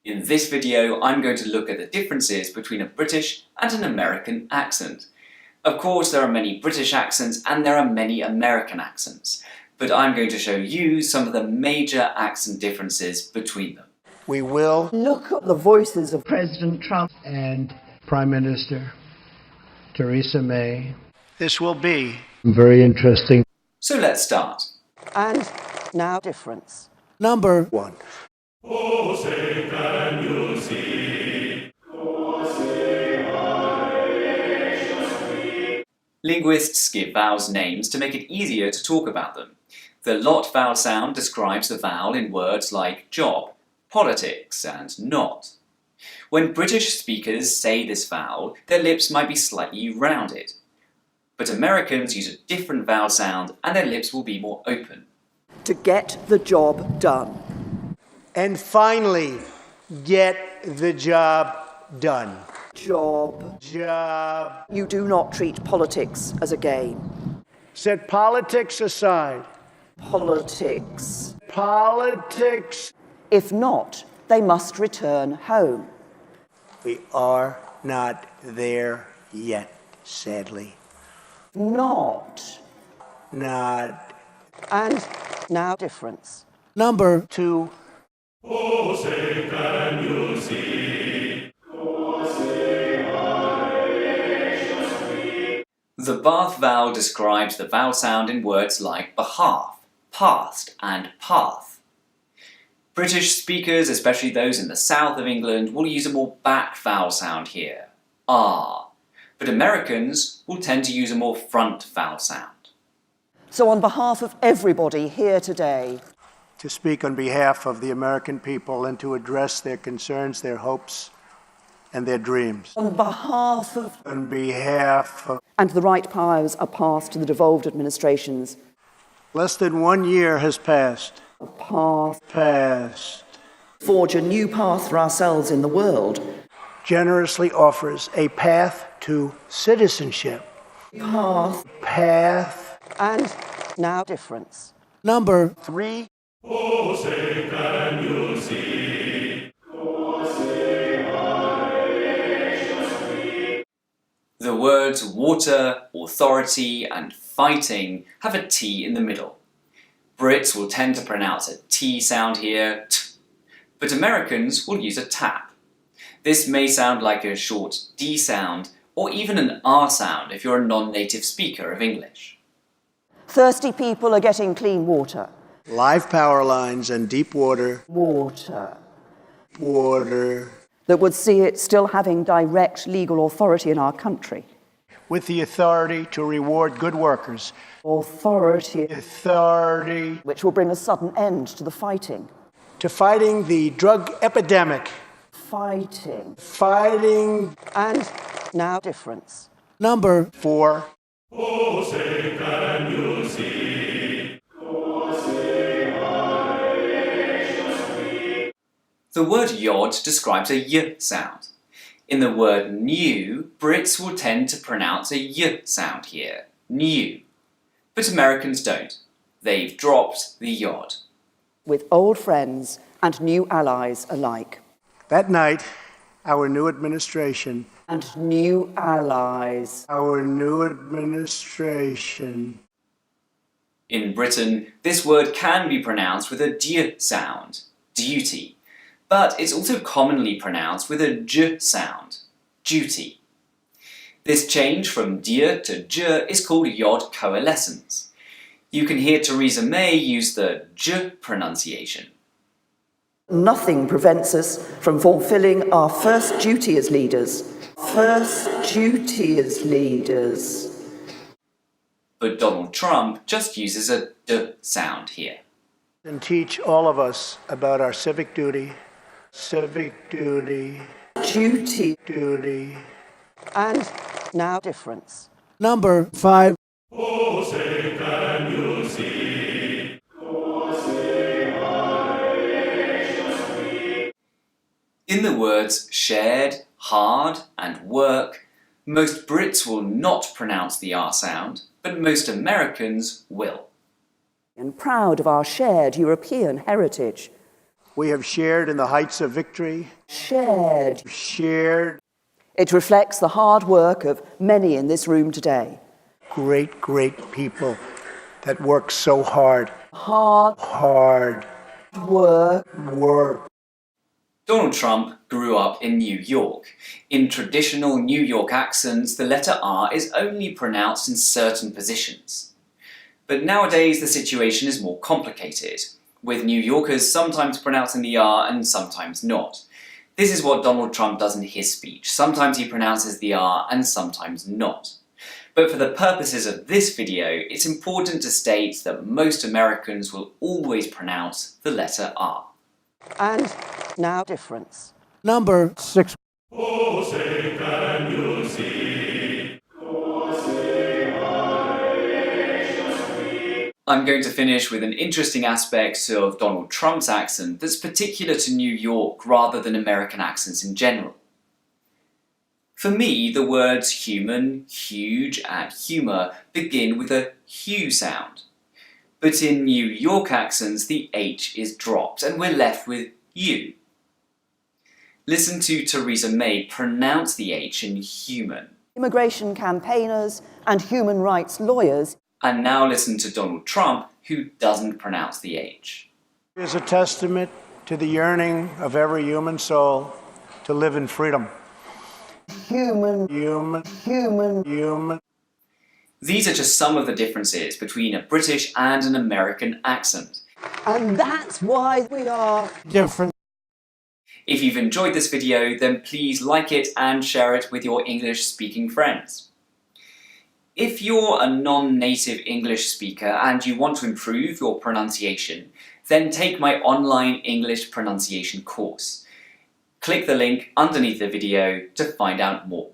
In this video, I'm going to look at the differences between a British and an American accent. Of course, there are many British accents and there are many American accents, but I'm going to show you some of the major accent differences between them. We will look at the voices of President Trump and Prime Minister Theresa May. This will be very interesting. So let's start. And now difference. Number 1. Oh, say can you see? Oh, say Linguists give vowels names to make it easier to talk about them. The lot vowel sound describes the vowel in words like job, politics, and not. When British speakers say this vowel, their lips might be slightly rounded. But Americans use a different vowel sound and their lips will be more open. To get the job done. And finally, get the job done. Job. Job. You do not treat politics as a game. Set politics aside. Politics. Politics. If not, they must return home. We are not there yet, sadly. Not. Not. And now difference. Number 2. Oh, say can you see? Oh, say The Bath vowel describes the vowel sound in words like behalf, past, and path. British speakers, especially those in the south of England, will use a more back vowel sound here, ah, but Americans will tend to use a more front vowel sound. So on behalf of everybody here today, To speak on behalf of the American people and to address their concerns, their hopes, and their dreams. on behalf of, On behalf of and the right powers are passed to the devolved administrations, less than 1 year has passed. path, forge a new path for ourselves in the world. Generously offers a path to citizenship. Path. And now difference. Number 3. Oh, say can you see? The words water, authority, and fighting have a T in the middle. Brits will tend to pronounce a T sound here, t, but Americans will use a tap. This may sound like a short D sound, or even an R sound if you're a non-native speaker of English. Thirsty people are getting clean water. Live power lines and deep water. Water. Water. That would see it still having direct legal authority in our country. With the authority to reward good workers. Authority. Authority. Which will bring a sudden end to the fighting. To fighting the drug epidemic. Fighting. Fighting. And now difference. Number 4. Oh, say can you see? The word yod describes a y sound. In the word new, Brits will tend to pronounce a y sound here, new. But Americans don't. They've dropped the yod. With old friends and new allies alike. That night, our new administration. And new allies. Our new administration. In Britain, this word can be pronounced with a d sound, duty. But it's also commonly pronounced with a j sound, duty. This change from dir to j is called yod coalescence. You can hear Theresa May use the j pronunciation. Nothing prevents us from fulfilling our first duty as leaders. First duty as leaders. But Donald Trump just uses a d sound here. And teach all of us about our civic duty. Civic duty. Duty. Duty. And now difference. Number 5. Oh, say can you see? In the words shared, hard, and work, most Brits will not pronounce the R sound, but most Americans will. And proud of our shared European heritage. We have shared in the heights of victory. Shared. Shared It reflects the hard work of many in this room today. great, great people that work so hard. Hard Hard work. work. Donald Trump grew up in New York. In traditional New York accents, the letter R is only pronounced in certain positions. But nowadays the situation is more complicated, with New Yorkers sometimes pronouncing the R and sometimes not. This is what Donald Trump does in his speech. Sometimes he pronounces the R and sometimes not. But for the purposes of this video, it's important to state that most Americans will always pronounce the letter R. And now difference. Number 6. Oh, say can you see? I'm going to finish with an interesting aspect of Donald Trump's accent that's particular to New York rather than American accents in general. For me, the words human, huge, and humour begin with a Hu sound. But in New York accents, the H is dropped and we're left with U. Listen to Theresa May pronounce the H in human. Immigration campaigners and human rights lawyers. And now listen to Donald Trump, who doesn't pronounce the H. It is a testament to the yearning of every human soul to live in freedom. Human. Human. These are just some of the differences between a British and an American accent. And that's why we are Different. If you've enjoyed this video, then please like it and share it with your English-speaking friends. If you're a non-native English speaker and you want to improve your pronunciation, then take my online English pronunciation course. Click the link underneath the video to find out more.